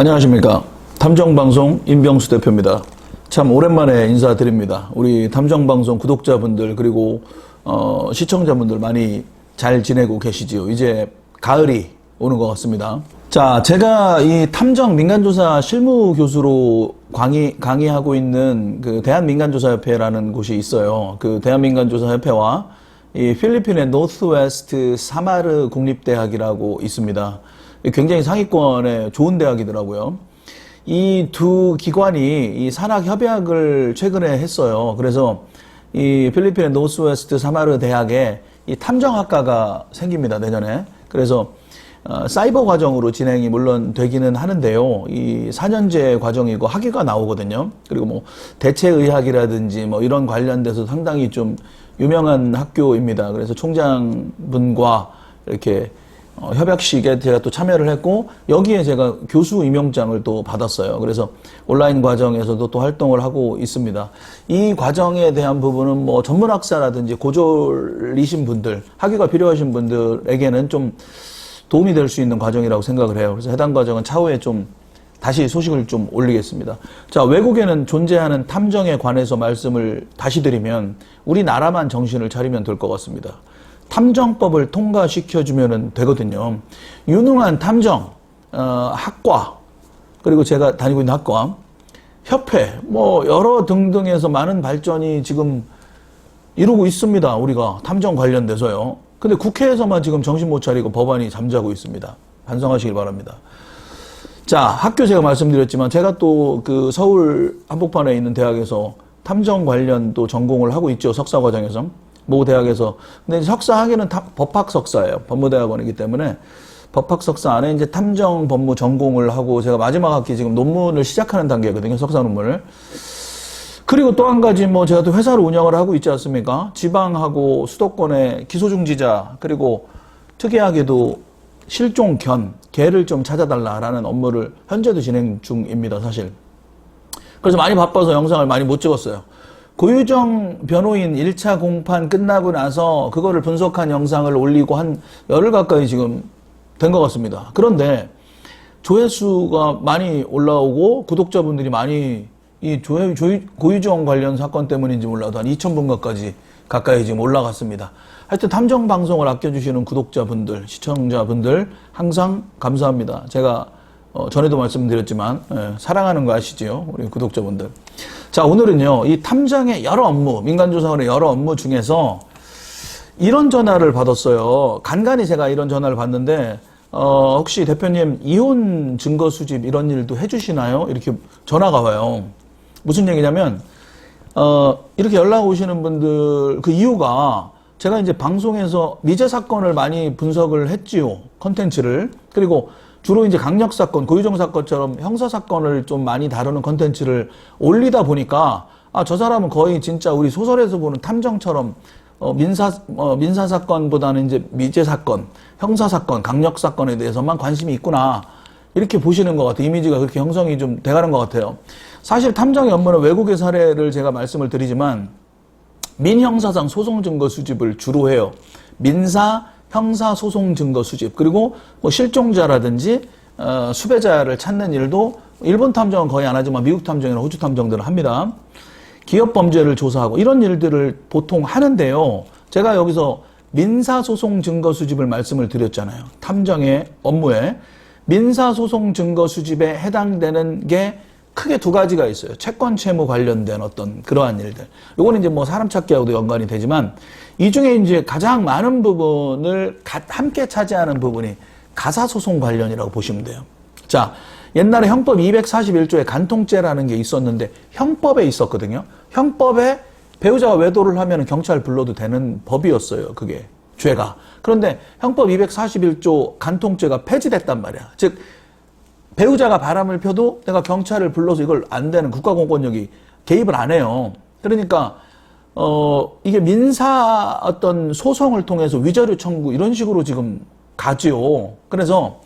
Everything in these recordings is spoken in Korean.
안녕하십니까. 탐정방송 임병수 대표입니다. 참 오랜만에 인사드립니다. 우리 탐정방송 구독자분들 그리고 시청자분들 많이 잘 지내고 계시지요. 이제 가을이 오는 것 같습니다. 자, 제가 이 탐정 민간조사 실무 교수로 강의하고 있는 그 대한민간조사협회라는 곳이 있어요. 그 대한민간조사협회와 이 필리핀의 노스웨스트 사마르 국립대학이라고 있습니다. 굉장히 상위권의 좋은 대학이더라고요. 이 두 기관이 이 산학협약을 최근에 했어요. 그래서 이 필리핀의 노스웨스트 사마르 대학에 이 탐정학과가 생깁니다, 내년에. 그래서 사이버 과정으로 진행이 물론 되기는 하는데요. 이 4년제 과정이고 학위가 나오거든요. 그리고 뭐 대체의학이라든지 뭐 이런 관련돼서 상당히 좀 유명한 학교입니다. 그래서 총장분과 이렇게 협약식에 제가 또 참여를 했고, 여기에 제가 교수 임용장을 또 받았어요. 그래서 온라인 과정에서도 또 활동을 하고 있습니다. 이 과정에 대한 부분은 뭐 전문학사라든지 고졸이신 분들, 학위가 필요하신 분들에게는 좀 도움이 될 수 있는 과정이라고 생각을 해요. 그래서 해당 과정은 차후에 좀 다시 소식을 좀 올리겠습니다. 자, 외국에는 존재하는 탐정에 관해서 말씀을 다시 드리면 우리나라만 정신을 차리면 될 것 같습니다. 탐정법을 통과시켜주면 되거든요. 유능한 탐정, 학과, 그리고 제가 다니고 있는 학과, 협회, 뭐 여러 등등에서 많은 발전이 지금 이루고 있습니다. 우리가 탐정 관련돼서요. 근데 국회에서만 지금 정신 못 차리고 법안이 잠자고 있습니다. 반성하시길 바랍니다. 자, 학교 제가 말씀드렸지만 제가 또 그 서울 한복판에 있는 대학에서 탐정 관련 또 전공을 하고 있죠. 석사 과정에서. 모 대학에서. 근데 석사 학위는 법학 석사예요. 법무대학원이기 때문에 법학 석사 안에 이제 탐정 법무 전공을 하고 제가 마지막 학기 지금 논문을 시작하는 단계거든요. 석사 논문을. 그리고 또 한 가지 뭐 제가 또 회사를 운영을 하고 있지 않습니까? 지방하고 수도권의 기소중지자 그리고 특이하게도 실종 개를 좀 찾아달라라는 업무를 현재도 진행 중입니다. 사실. 그래서 많이 바빠서 영상을 많이 못 찍었어요. 고유정 변호인 1차 공판 끝나고 나서 그거를 분석한 영상을 올리고 한 열흘 가까이 지금 된 것 같습니다. 그런데 조회수가 많이 올라오고 구독자분들이 많이 이 고유정 관련 사건 때문인지 몰라도 한 2,000분 가까이 지금 올라갔습니다. 하여튼 탐정 방송을 아껴주시는 구독자분들, 시청자분들 항상 감사합니다. 제가 전에도 말씀드렸지만 사랑하는 거 아시죠? 우리 구독자분들. 자, 오늘은요. 이 탐정의 여러 업무, 민간조사원의 여러 업무 중에서 이런 전화를 받았어요. 간간히 제가 이런 전화를 받는데 혹시 대표님 이혼 증거 수집 이런 일도 해주시나요? 이렇게 전화가 와요. 무슨 얘기냐면 이렇게 연락 오시는 분들 그 이유가 제가 이제 방송에서 미제 사건을 많이 분석을 했지요. 컨텐츠를. 그리고 주로 이제 강력 사건, 고유정 사건처럼 형사 사건을 좀 많이 다루는 컨텐츠를 올리다 보니까 저 사람은 거의 진짜 우리 소설에서 보는 탐정처럼 민사 사건보다는 이제 미제 사건, 형사 사건, 강력 사건에 대해서만 관심이 있구나. 이렇게 보시는 것 같아요. 이미지가 그렇게 형성이 좀 돼가는 것 같아요. 사실 탐정의 업무는 외국의 사례를 제가 말씀을 드리지만 민형사상 소송 증거 수집을 주로 해요. 민사, 형사 소송 증거 수집, 그리고 뭐 실종자라든지 수배자를 찾는 일도 일본 탐정은 거의 안 하지만 미국 탐정이나 호주 탐정들은 합니다. 기업 범죄를 조사하고 이런 일들을 보통 하는데요. 제가 여기서 민사 소송 증거 수집을 말씀을 드렸잖아요. 탐정의 업무에 민사 소송 증거 수집에 해당되는 게 크게 두 가지가 있어요. 채권 채무 관련된 어떤 그러한 일들. 요거는 이제 뭐 사람 찾기하고도 연관이 되지만 이 중에 이제 가장 많은 부분을 함께 차지하는 부분이 가사소송 관련이라고 보시면 돼요. 자, 옛날에 형법 241조에 간통죄라는 게 있었는데 형법에 있었거든요. 형법에 배우자가 외도를 하면 경찰 불러도 되는 법이었어요. 그게 죄가. 그런데 형법 241조 간통죄가 폐지됐단 말이야. 즉 배우자가 바람을 펴도 내가 경찰을 불러서 이걸 안 되는 국가공권력이 개입을 안 해요. 그러니까 이게 민사 어떤 소송을 통해서 위자료 청구 이런 식으로 지금 가지요. 그래서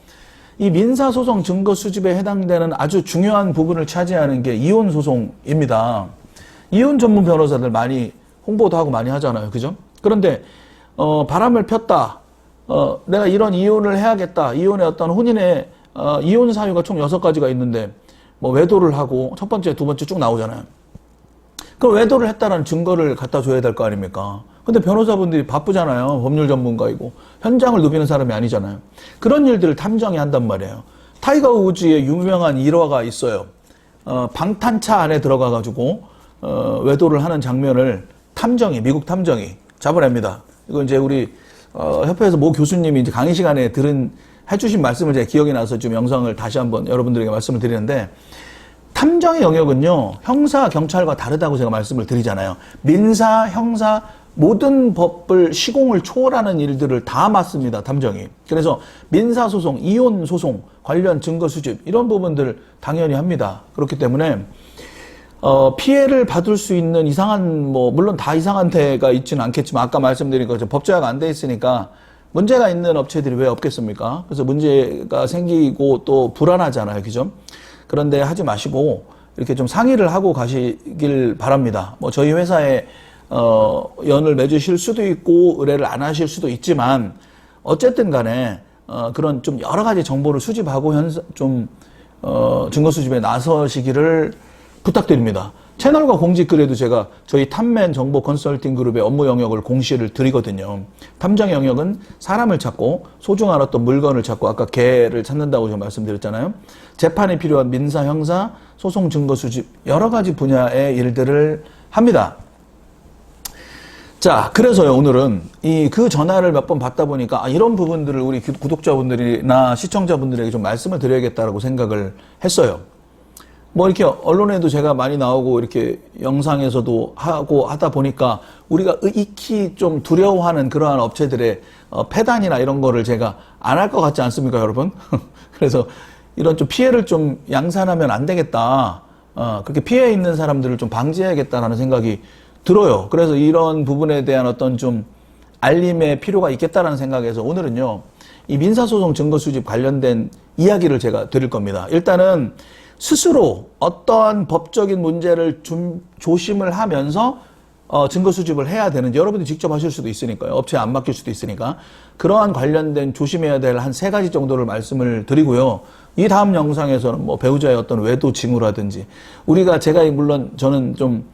이 민사소송 증거 수집에 해당되는 아주 중요한 부분을 차지하는 게 이혼소송입니다. 이혼 전문 변호사들 많이 홍보도 하고 많이 하잖아요. 그죠? 그런데 바람을 폈다. 내가 이런 이혼을 해야겠다. 이혼의 어떤 혼인의 이혼 사유가 총 6가지가 있는데 뭐 외도를 하고 첫 번째, 두 번째 쭉 나오잖아요. 그럼 외도를 했다는 증거를 갖다 줘야 될 거 아닙니까? 근데 변호사분들이 바쁘잖아요. 법률 전문가이고 현장을 누비는 사람이 아니잖아요. 그런 일들을 탐정이 한단 말이에요. 타이거 우즈의 유명한 일화가 있어요. 방탄차 안에 들어가가지고 외도를 하는 장면을 미국 탐정이 잡아냅니다. 이거 이제 우리 협회에서 모 교수님이 이제 강의 시간에 해주신 말씀을 제가 기억이 나서 좀 영상을 다시 한번 여러분들에게 말씀을 드리는데, 탐정의 영역은요, 형사, 경찰과 다르다고 제가 말씀을 드리잖아요. 민사, 형사, 모든 법을 시공을 초월하는 일들을 다 맡습니다, 탐정이. 그래서 민사소송, 이혼소송, 관련 증거 수집, 이런 부분들을 당연히 합니다. 그렇기 때문에, 피해를 받을 수 있는 이상한, 물론 다 이상한 데가 있지는 않겠지만, 아까 말씀드린 것처럼 법제화가 안 돼 있으니까, 문제가 있는 업체들이 왜 없겠습니까? 그래서 문제가 생기고 또 불안하잖아요, 그죠? 그런데 하지 마시고, 이렇게 좀 상의를 하고 가시길 바랍니다. 저희 회사에, 연을 맺으실 수도 있고, 의뢰를 안 하실 수도 있지만, 어쨌든 간에, 그런 좀 여러 가지 정보를 수집하고, 증거 수집에 나서시기를 부탁드립니다. 채널과 공지 글에도 제가 저희 탐맨 정보 컨설팅 그룹의 업무 영역을 공시를 드리거든요. 탐정의 영역은 사람을 찾고 소중한 어떤 물건을 찾고 아까 개를 찾는다고 제가 말씀드렸잖아요. 재판에 필요한 민사, 형사, 소송 증거 수집 여러 가지 분야의 일들을 합니다. 자, 그래서요, 오늘은 그 전화를 몇 번 받다 보니까 이런 부분들을 우리 구독자분들이나 시청자분들에게 좀 말씀을 드려야겠다라고 생각을 했어요. 이렇게 언론에도 제가 많이 나오고 이렇게 영상에서도 하고 하다 보니까 우리가 익히 좀 두려워하는 그러한 업체들의 폐단이나 이런 거를 제가 안 할 것 같지 않습니까, 여러분? 그래서 이런 좀 피해를 좀 양산하면 안 되겠다. 그렇게 피해 있는 사람들을 좀 방지해야겠다라는 생각이 들어요. 그래서 이런 부분에 대한 어떤 좀 알림의 필요가 있겠다라는 생각에서 오늘은요, 이 민사소송 증거 수집 관련된 이야기를 제가 드릴 겁니다. 일단은 스스로 어떠한 법적인 문제를 좀 조심을 하면서 증거 수집을 해야 되는지 여러분들이 직접 하실 수도 있으니까요. 업체에 안 맡길 수도 있으니까. 그러한 관련된 조심해야 될 한 3가지 정도를 말씀을 드리고요. 이 다음 영상에서는 배우자의 어떤 외도 징후라든지 제가 물론 저는 좀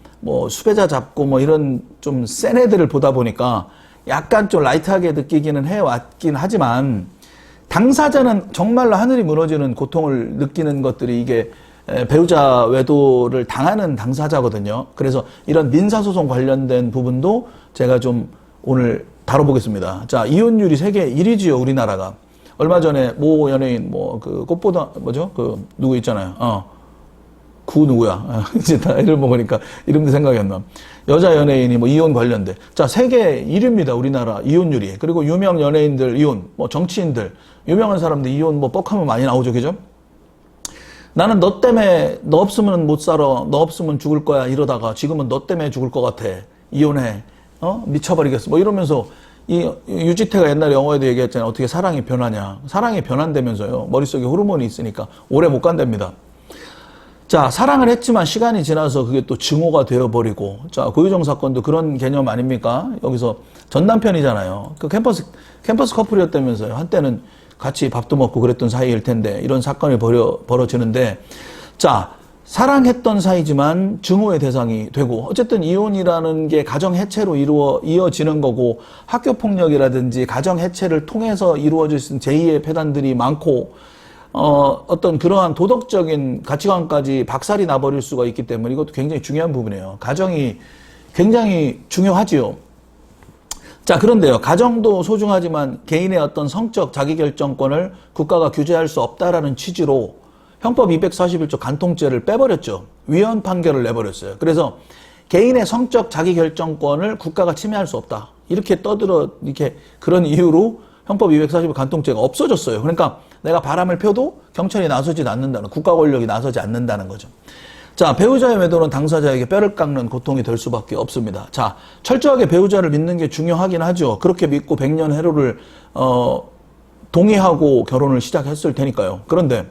수배자 잡고 이런 좀 센 애들을 보다 보니까 약간 좀 라이트하게 느끼기는 해왔긴 하지만 당사자는 정말로 하늘이 무너지는 고통을 느끼는 것들이 이게 배우자 외도를 당하는 당사자거든요. 그래서 이런 민사소송 관련된 부분도 제가 좀 오늘 다뤄보겠습니다. 자, 이혼율이 세계 1위지요, 우리나라가. 얼마 전에 모 연예인, 꽃보다, 누구 있잖아요. 누구야. 이제 나이를 먹으니까 이름도 생각이 안 나. 여자 연예인이 이혼 관련돼. 자, 세계 1위입니다, 우리나라 이혼율이. 그리고 유명 연예인들 이혼, 정치인들, 유명한 사람들 이혼 뻑하면 많이 나오죠, 그죠? 나는 너 때문에, 너 없으면 못 살아, 너 없으면 죽을 거야, 이러다가 지금은 너 때문에 죽을 것 같아. 이혼해. 미쳐버리겠어. 이러면서 유지태가 옛날에 영어에도 얘기했잖아요. 어떻게 사랑이 변하냐. 사랑이 변한다면서요. 머릿속에 호르몬이 있으니까 오래 못 간답니다. 자, 사랑을 했지만 시간이 지나서 그게 또 증오가 되어버리고, 자, 고유정 사건도 그런 개념 아닙니까? 여기서 전 남편이잖아요. 그 캠퍼스 커플이었다면서요. 한때는 같이 밥도 먹고 그랬던 사이일 텐데, 이런 사건이 벌어지는데, 자, 사랑했던 사이지만 증오의 대상이 되고, 어쨌든 이혼이라는 게 가정 해체로 이어지는 거고, 학교 폭력이라든지 가정 해체를 통해서 이루어질 수 있는 제2의 폐단들이 많고, 어떤 그러한 도덕적인 가치관까지 박살이 나버릴 수가 있기 때문에 이것도 굉장히 중요한 부분이에요. 가정이 굉장히 중요하지요. 자, 그런데요. 가정도 소중하지만 개인의 어떤 성적 자기결정권을 국가가 규제할 수 없다라는 취지로 형법 241조 간통죄를 빼버렸죠. 위헌 판결을 내버렸어요. 그래서 개인의 성적 자기결정권을 국가가 침해할 수 없다. 이렇게 그런 이유로 형법 241 간통죄가 없어졌어요. 그러니까 내가 바람을 펴도 경찰이 나서지 않는다는, 국가 권력이 나서지 않는다는 거죠. 자, 배우자의 외도는 당사자에게 뼈를 깎는 고통이 될 수밖에 없습니다. 자, 철저하게 배우자를 믿는 게 중요하긴 하죠. 그렇게 믿고 100년 해로를 동의하고 결혼을 시작했을 테니까요. 그런데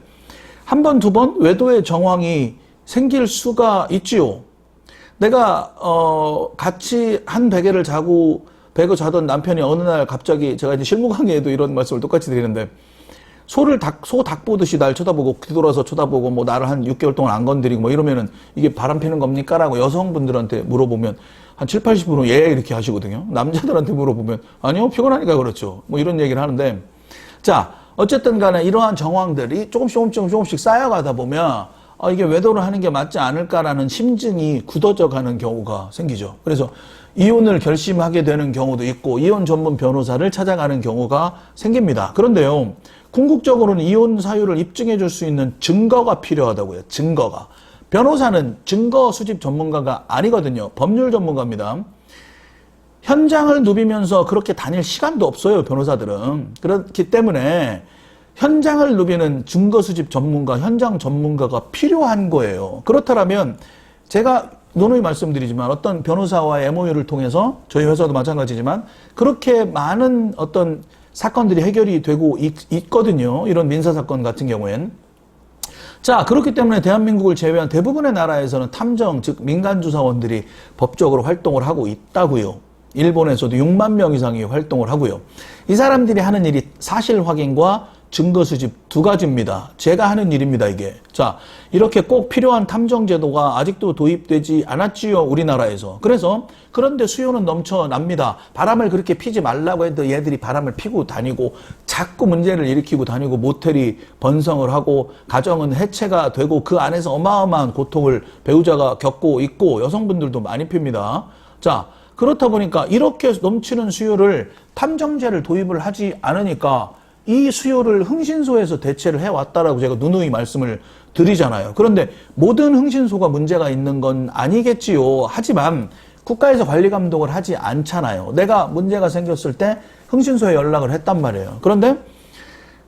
한 번, 두 번 외도의 정황이 생길 수가 있지요. 내가 같이 한 베개를 자고 자던 남편이 어느 날 갑자기, 제가 이제 실무 강의에도 이런 말씀을 똑같이 드리는데, 소 닭 보듯이 날 쳐다보고 뒤돌아서 쳐다보고 뭐 나를 한 6개월 동안 안 건드리고 뭐 이러면은 이게 바람 피는 겁니까? 라고 여성분들한테 물어보면 한 7, 80%는 예 이렇게 하시거든요. 남자들한테 물어보면 아니요 피곤하니까 그렇죠. 뭐 이런 얘기를 하는데 자 어쨌든 간에 이러한 정황들이 조금씩 쌓여가다 보면 이게 외도를 하는 게 맞지 않을까라는 심증이 굳어져 가는 경우가 생기죠. 그래서 이혼을 결심하게 되는 경우도 있고 이혼 전문 변호사를 찾아가는 경우가 생깁니다. 그런데요. 궁극적으로는 이혼 사유를 입증해 줄 수 있는 증거가 필요하다고요. 증거가. 변호사는 증거 수집 전문가가 아니거든요. 법률 전문가입니다. 현장을 누비면서 그렇게 다닐 시간도 없어요. 변호사들은. 그렇기 때문에 현장을 누비는 증거 수집 전문가, 현장 전문가가 필요한 거예요. 그렇다면 제가 누누이 말씀드리지만 어떤 변호사와의 MOU를 통해서 저희 회사도 마찬가지지만 그렇게 많은 어떤 사건들이 해결이 되고 있거든요. 이런 민사사건 같은 경우엔. 자, 그렇기 때문에 대한민국을 제외한 대부분의 나라에서는 탐정, 즉 민간조사원들이 법적으로 활동을 하고 있다고요. 일본에서도 6만 명 이상이 활동을 하고요. 이 사람들이 하는 일이 사실 확인과 증거 수집 두 가지입니다. 제가 하는 일입니다, 이게. 자, 이렇게 꼭 필요한 탐정 제도가 아직도 도입되지 않았지요, 우리나라에서. 그래서 그런데 수요는 넘쳐납니다. 바람을 그렇게 피지 말라고 해도 얘들이 바람을 피고 다니고 자꾸 문제를 일으키고 다니고 모텔이 번성을 하고 가정은 해체가 되고 그 안에서 어마어마한 고통을 배우자가 겪고 있고 여성분들도 많이 핍니다. 자, 그렇다 보니까 이렇게 넘치는 수요를 탐정제를 도입을 하지 않으니까 이 수요를 흥신소에서 대체를 해왔다라고 제가 누누이 말씀을 드리잖아요. 그런데 모든 흥신소가 문제가 있는 건 아니겠지요. 하지만 국가에서 관리 감독을 하지 않잖아요. 내가 문제가 생겼을 때 흥신소에 연락을 했단 말이에요. 그런데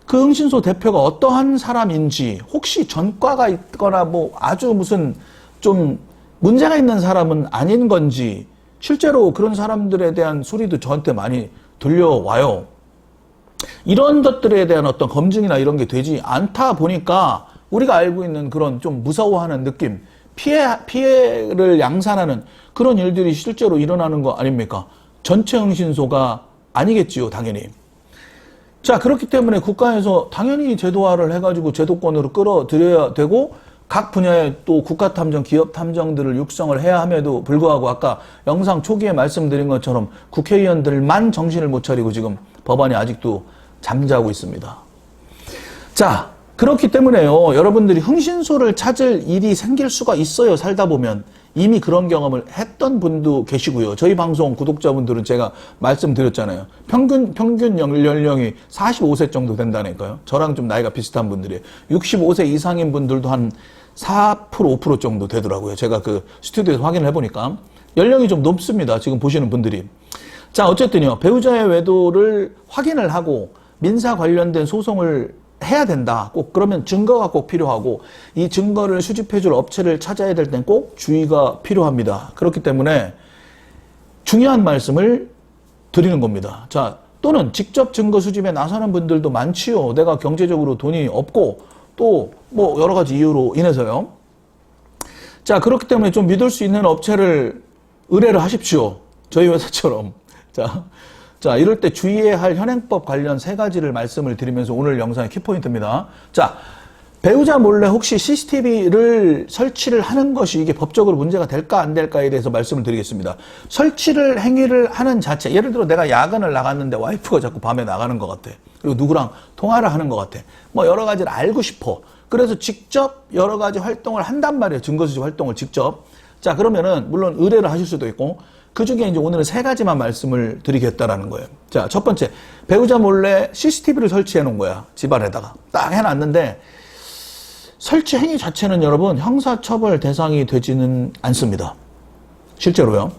그 흥신소 대표가 어떠한 사람인지 혹시 전과가 있거나 뭐 아주 무슨 좀 문제가 있는 사람은 아닌 건지 실제로 그런 사람들에 대한 소리도 저한테 많이 들려와요. 이런 것들에 대한 어떤 검증이나 이런 게 되지 않다 보니까 우리가 알고 있는 그런 좀 무서워하는 느낌, 피해를 양산하는 그런 일들이 실제로 일어나는 거 아닙니까? 전체 흥신소가 아니겠지요, 당연히. 자, 그렇기 때문에 국가에서 당연히 제도화를 해가지고 제도권으로 끌어들여야 되고 각 분야의 또 국가탐정, 기업탐정들을 육성을 해야 함에도 불구하고 아까 영상 초기에 말씀드린 것처럼 국회의원들만 정신을 못 차리고 지금 법안이 아직도 잠자고 있습니다. 자, 그렇기 때문에요. 여러분들이 흥신소를 찾을 일이 생길 수가 있어요. 살다 보면. 이미 그런 경험을 했던 분도 계시고요. 저희 방송 구독자분들은 제가 말씀드렸잖아요. 평균 연령이 45세 정도 된다니까요. 저랑 좀 나이가 비슷한 분들이 65세 이상인 분들도 한 4%, 5% 정도 되더라고요. 제가 그 스튜디오에서 확인을 해보니까 연령이 좀 높습니다. 지금 보시는 분들이. 자, 어쨌든요. 배우자의 외도를 확인을 하고 민사 관련된 소송을 해야 된다. 꼭 그러면 증거가 꼭 필요하고 이 증거를 수집해줄 업체를 찾아야 될 땐 꼭 주의가 필요합니다. 그렇기 때문에 중요한 말씀을 드리는 겁니다. 자, 또는 직접 증거 수집에 나서는 분들도 많지요. 내가 경제적으로 돈이 없고 또 뭐 여러 가지 이유로 인해서요. 자, 그렇기 때문에 좀 믿을 수 있는 업체를 의뢰를 하십시오. 저희 회사처럼. 자, 이럴 때 주의해야 할 현행법 관련 3가지를 말씀을 드리면서 오늘 영상의 키포인트입니다. 자, 배우자 몰래 혹시 CCTV를 설치를 하는 것이 이게 법적으로 문제가 될까 안 될까에 대해서 말씀을 드리겠습니다. 설치를 행위를 하는 자체, 예를 들어 내가 야근을 나갔는데 와이프가 자꾸 밤에 나가는 것 같아. 그리고 누구랑 통화를 하는 것 같아. 뭐 여러 가지를 알고 싶어. 그래서 직접 여러 가지 활동을 한단 말이에요. 증거수집 활동을 직접. 자, 그러면은 물론 의뢰를 하실 수도 있고 그 중에 이제 오늘은 3가지만 말씀을 드리겠다라는 거예요. 자, 첫 번째, 배우자 몰래 CCTV를 설치해 놓은 거야. 집안에다가. 딱 해놨는데 설치 행위 자체는 여러분 형사처벌 대상이 되지는 않습니다. 실제로요.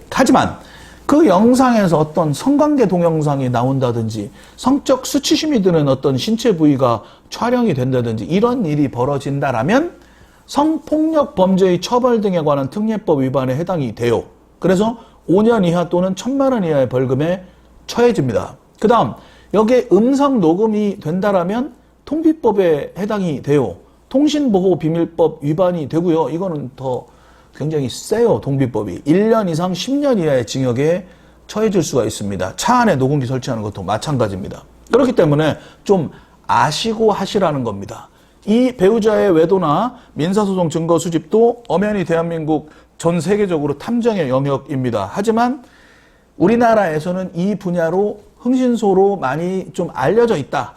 하지만 그 영상에서 어떤 성관계 동영상이 나온다든지 성적 수치심이 드는 어떤 신체 부위가 촬영이 된다든지 이런 일이 벌어진다라면 성폭력 범죄의 처벌 등에 관한 특례법 위반에 해당이 돼요. 그래서 5년 이하 또는 1,000만 원 이하의 벌금에 처해집니다. 그 다음 여기에 음성 녹음이 된다라면 통비법에 해당이 돼요. 통신보호비밀법 위반이 되고요. 이거는 더 굉장히 세요. 통비법이. 1년 이상 10년 이하의 징역에 처해질 수가 있습니다. 차 안에 녹음기 설치하는 것도 마찬가지입니다. 그렇기 때문에 좀 아시고 하시라는 겁니다. 이 배우자의 외도나 민사소송 증거 수집도 엄연히 대한민국 전 세계적으로 탐정의 영역입니다. 하지만 우리나라에서는 이 분야로 흥신소로 많이 좀 알려져 있다.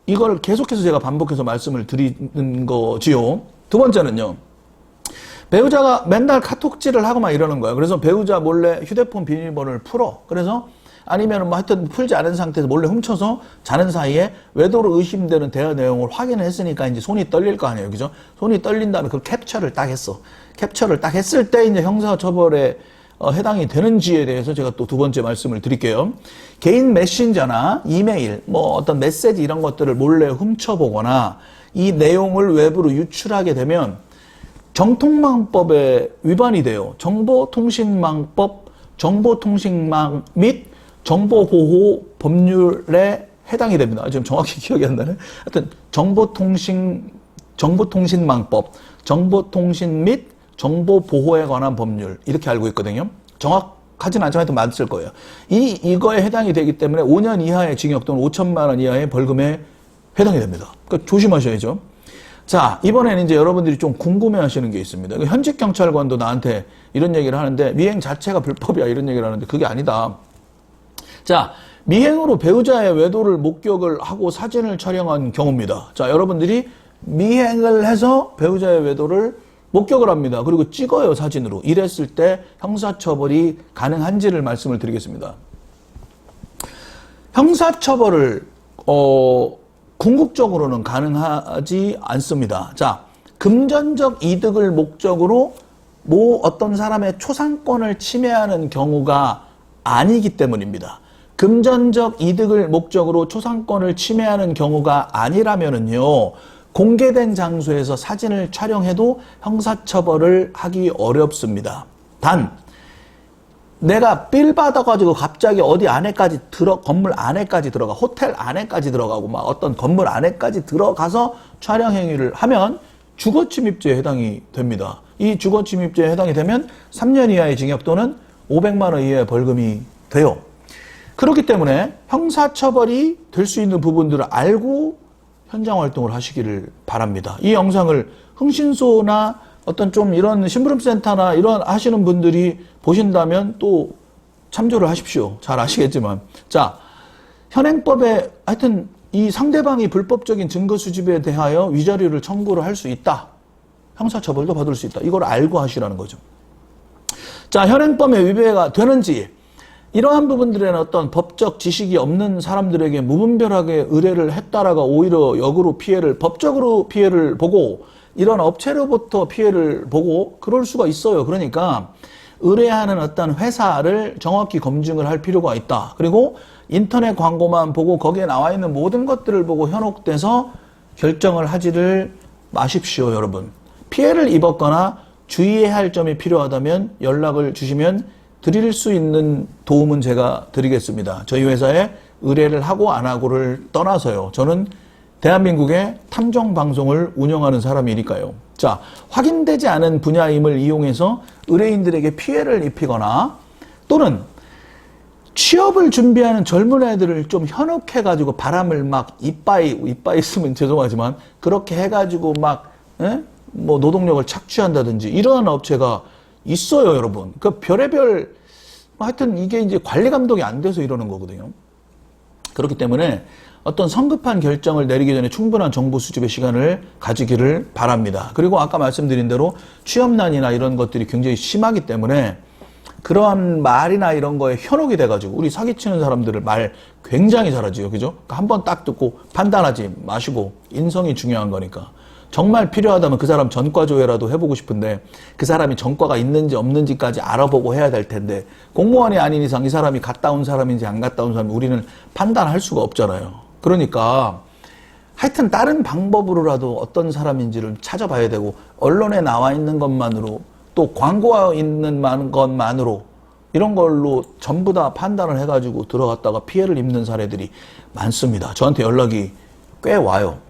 이걸 계속해서 제가 반복해서 말씀을 드리는 거지요. 두 번째는요. 배우자가 맨날 카톡질을 하고 막 이러는 거예요. 그래서 배우자 몰래 휴대폰 비밀번호를 풀어. 그래서 아니면 뭐 하여튼 풀지 않은 상태에서 몰래 훔쳐서 자는 사이에 외도로 의심되는 대화 내용을 확인을 했으니까 이제 손이 떨릴 거 아니에요. 그죠? 손이 떨린 다음에 그걸 캡처를 딱 했어. 캡처를 딱 했을 때 이제 형사처벌에 해당이 되는지에 대해서 제가 또 두 번째 말씀을 드릴게요. 개인 메신저나 이메일, 뭐 어떤 메시지 이런 것들을 몰래 훔쳐보거나 이 내용을 외부로 유출하게 되면 정통망법에 위반이 돼요. 정보통신망법, 정보통신망 및 정보보호 법률에 해당이 됩니다. 지금 정확히 기억이 안 나네. 하여튼 정보통신망법, 정보통신 및 정보보호에 관한 법률 이렇게 알고 있거든요. 정확하진 않지만 하여튼 맞을 거예요. 이거에 해당이 되기 때문에 5년 이하의 징역 또는 5천만 원 이하의 벌금에 해당이 됩니다. 그러니까 조심하셔야죠. 자, 이번에는 이제 여러분들이 좀 궁금해 하시는 게 있습니다. 현직 경찰관도 나한테 이런 얘기를 하는데 미행 자체가 불법이야 이런 얘기를 하는데 그게 아니다. 자, 미행으로 배우자의 외도를 목격을 하고 사진을 촬영한 경우입니다. 자, 여러분들이 미행을 해서 배우자의 외도를 목격을 합니다. 그리고 찍어요, 사진으로. 이랬을 때 형사처벌이 가능한지를 말씀을 드리겠습니다. 형사처벌을 궁극적으로는 가능하지 않습니다. 자, 금전적 이득을 목적으로 어떤 사람의 초상권을 침해하는 경우가 아니기 때문입니다. 금전적 이득을 목적으로 초상권을 침해하는 경우가 아니라면은요, 공개된 장소에서 사진을 촬영해도 형사처벌을 하기 어렵습니다. 단, 내가 빌 받아가지고 갑자기 어디 안에까지 건물 안에까지 들어가, 호텔 안에까지 들어가고, 막 어떤 건물 안에까지 들어가서 촬영 행위를 하면 주거침입죄에 해당이 됩니다. 이 주거침입죄에 해당이 되면 3년 이하의 징역 또는 500만 원 이하의 벌금이 돼요. 그렇기 때문에 형사처벌이 될 수 있는 부분들을 알고 현장 활동을 하시기를 바랍니다. 이 영상을 흥신소나 어떤 좀 이런 심부름센터나 이런 하시는 분들이 보신다면 또 참조를 하십시오. 잘 아시겠지만. 자, 현행법에 하여튼 이 상대방이 불법적인 증거 수집에 대하여 위자료를 청구를 할 수 있다. 형사처벌도 받을 수 있다. 이걸 알고 하시라는 거죠. 자, 현행법에 위배가 되는지 이러한 부분들에는 어떤 법적 지식이 없는 사람들에게 무분별하게 의뢰를 했다라가 오히려 역으로 법적으로 피해를 보고 이런 업체로부터 피해를 보고 그럴 수가 있어요. 그러니까 의뢰하는 어떤 회사를 정확히 검증을 할 필요가 있다. 그리고 인터넷 광고만 보고 거기에 나와 있는 모든 것들을 보고 현혹돼서 결정을 하지를 마십시오, 여러분. 피해를 입었거나 주의해야 할 점이 필요하다면 연락을 주시면 드릴 수 있는 도움은 제가 드리겠습니다. 저희 회사에 의뢰를 하고 안 하고를 떠나서요. 저는 대한민국의 탐정 방송을 운영하는 사람이니까요. 자, 확인되지 않은 분야임을 이용해서 의뢰인들에게 피해를 입히거나 또는 취업을 준비하는 젊은 애들을 좀 현혹해가지고 바람을 막 이빠이 쓰면 죄송하지만 그렇게 해가지고 막 뭐 노동력을 착취한다든지 이러한 업체가 있어요, 여러분. 그 별의별 하여튼 이게 이제 관리 감독이 안 돼서 이러는 거거든요. 그렇기 때문에 어떤 성급한 결정을 내리기 전에 충분한 정보 수집의 시간을 가지기를 바랍니다. 그리고 아까 말씀드린 대로 취업난이나 이런 것들이 굉장히 심하기 때문에 그러한 말이나 이런 거에 현혹이 돼가지고 우리 사기치는 사람들을 말 굉장히 잘하지요. 그죠? 그러니까 한번 딱 듣고 판단하지 마시고 인성이 중요한 거니까. 정말 필요하다면 그 사람 전과조회라도 해보고 싶은데 그 사람이 전과가 있는지 없는지까지 알아보고 해야 될 텐데 공무원이 아닌 이상 이 사람이 갔다 온 사람인지 안 갔다 온 사람인지 우리는 판단할 수가 없잖아요. 그러니까 하여튼 다른 방법으로라도 어떤 사람인지를 찾아봐야 되고 언론에 나와 있는 것만으로 또 광고가 있는 것만으로 이런 걸로 전부 다 판단을 해가지고 들어갔다가 피해를 입는 사례들이 많습니다. 저한테 연락이 꽤 와요.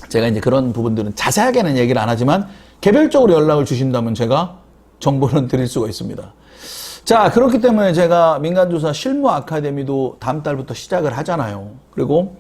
제가 이제 그런 부분들은 자세하게는 얘기를 안 하지만 개별적으로 연락을 주신다면 제가 정보는 드릴 수가 있습니다. 자, 그렇기 때문에 제가 민간조사 실무 아카데미도 다음 달부터 시작을 하잖아요. 그리고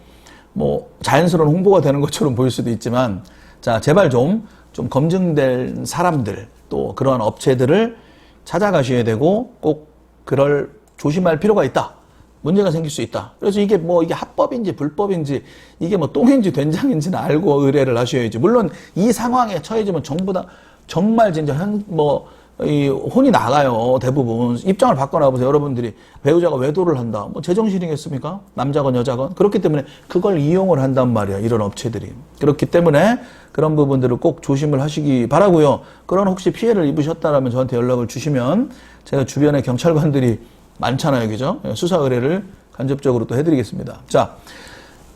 뭐 자연스러운 홍보가 되는 것처럼 보일 수도 있지만, 자, 제발 좀 검증된 사람들, 또 그러한 업체들을 찾아가셔야 되고, 꼭 그럴 조심할 필요가 있다. 문제가 생길 수 있다. 그래서 이게 합법인지 불법인지, 이게 뭐 똥인지 된장인지는 알고 의뢰를 하셔야지. 물론 이 상황에 처해지면 전부 다 정말 진짜 이 혼이 나가요. 대부분 입장을 바꿔놔 보세요. 여러분들이 배우자가 외도를 한다. 뭐 제정신이겠습니까? 남자건 여자건. 그렇기 때문에 그걸 이용을 한단 말이야. 이런 업체들이. 그렇기 때문에 그런 부분들을 꼭 조심을 하시기 바라고요. 그런 혹시 피해를 입으셨다라면 저한테 연락을 주시면 제가 주변에 경찰관들이 많잖아요. 그죠? 수사 의뢰를 간접적으로 또 해드리겠습니다. 자,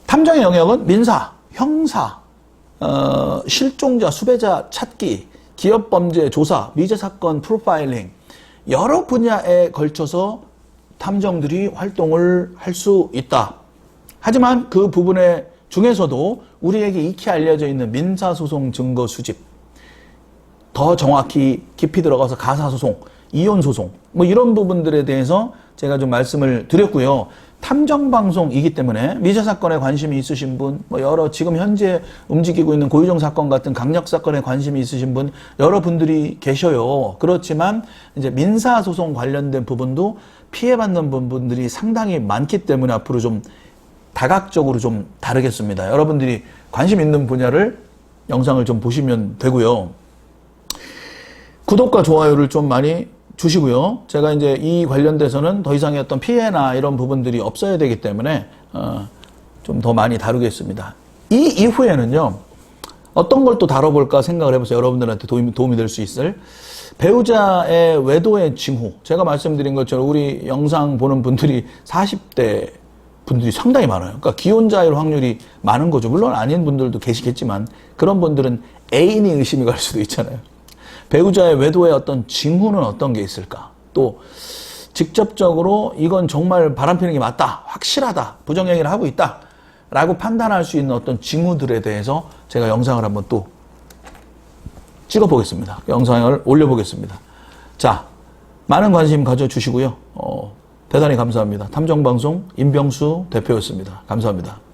탐정의 영역은 민사, 형사, 실종자, 수배자 찾기, 기업범죄 조사, 미제사건 프로파일링, 여러 분야에 걸쳐서 탐정들이 활동을 할 수 있다. 하지만 그 부분에 중에서도 우리에게 익히 알려져 있는 민사소송 증거 수집, 더 정확히 깊이 들어가서 가사소송, 이혼소송, 뭐 이런 부분들에 대해서 제가 좀 말씀을 드렸고요. 탐정방송이기 때문에 미제사건에 관심이 있으신 분, 뭐 여러 지금 현재 움직이고 있는 고유정 사건 같은 강력사건에 관심이 있으신 분, 여러분들이 계셔요. 그렇지만 이제 민사소송 관련된 부분도 피해받는 부분들이 상당히 많기 때문에 앞으로 좀 다각적으로 좀 다루겠습니다. 여러분들이 관심 있는 분야를 영상을 좀 보시면 되고요. 구독과 좋아요를 좀 많이 주시고요. 제가 이제 이 관련돼서는 더 이상의 어떤 피해나 이런 부분들이 없어야 되기 때문에 좀 더 많이 다루겠습니다. 이 이후에는요, 어떤 걸 또 다뤄볼까 생각을 해보세요. 여러분들한테 도움이 될 수 있을 배우자의 외도의 징후. 제가 말씀드린 것처럼 우리 영상 보는 분들이 40대 분들이 상당히 많아요. 그러니까 기혼자일 확률이 많은 거죠. 물론 아닌 분들도 계시겠지만 그런 분들은 애인이 의심이 갈 수도 있잖아요. 배우자의 외도의 어떤 징후는 어떤 게 있을까? 또 직접적으로 이건 정말 바람피는 게 맞다, 확실하다, 부정행위를 하고 있다 라고 판단할 수 있는 어떤 징후들에 대해서 제가 영상을 한번 또 찍어 보겠습니다. 영상을 올려 보겠습니다. 자, 많은 관심 가져주시고요. 대단히 감사합니다. 탐정방송 임병수 대표였습니다. 감사합니다.